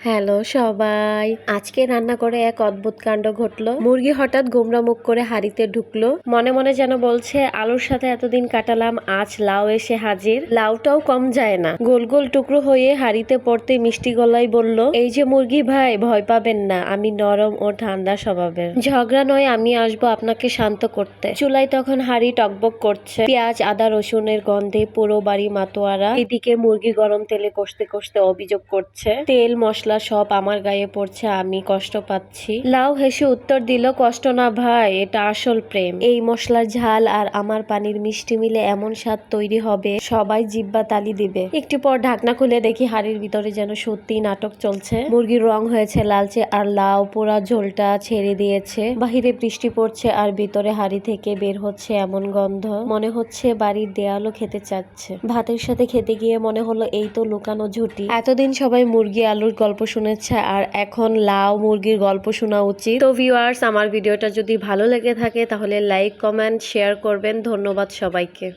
Hello সবাই, আজকে রান্না করে এক অদ্ভুত কাণ্ড ঘটলো। মুরগি হঠাৎ গোমরা মুখ করে হাঁড়িতে ঢুকলো। মনে মনে যেন বলছে, আলুর সাথে এতদিন কাটালাম, আজ লাউ এসে হাজির। লাউটাও কম যায় না, গোল গোল টুকরো হয়ে হাঁড়িতে পড়তে মিষ্টি গলায় বলল, এই যে মুরগি ভাই, ভয় পাবেন না, আমি নরম ও ঠান্ডা স্বভাবের। ঝগড়া নয়, আমি আসবো আপনাকে শান্ত করতে। চুলায় তখন হাঁড়ি টকবক করছে, পেঁয়াজ আদা রসুনের গন্ধে পুরো বাড়ি মাতোয়ারা। এদিকে মুরগি গরম তেলে কষতে কষতে অভিযোগ করছে, তেল মশলা সব আমার গায়ে পড়ছে, আমি কষ্ট পাচ্ছি। লাউ হেসে উত্তর দিল, কষ্ট না ভাই, এটা আসল প্রেম। এই মশলার ঝাল আর আমার পানির মিষ্টি মিলে এমন স্বাদ তৈরি হবে, সবাই জিব্বা তালি দিবে। একটু পর ঢাকনা খুলে দেখি হাড়ির ভিতরে যেন সত্যি নাটক চলছে। মুরগির রং হয়েছে লালচে আর লাউ পোড়া ঝোলটা ছেড়ে দিয়েছে। বাহিরে বৃষ্টি পড়ছে আর ভিতরে হাড়ি থেকে বের হচ্ছে এমন গন্ধ, মনে হচ্ছে বাড়ির দেয়ালও খেতে চাচ্ছে। ভাতের সাথে খেতে গিয়ে মনে হলো, এই তো লুকানো ঝুঁটি। এতদিন সবাই মুরগি আলুর গল্প শুনেছে, আর এখন লাউ মুরগির গল্প শোনা উচিত। তো ভিউয়ার্স, আমার ভিডিওটা যদি ভালো লেগে থাকে তাহলে লাইক কমেন্ট শেয়ার করবেন। ধন্যবাদ সবাইকে।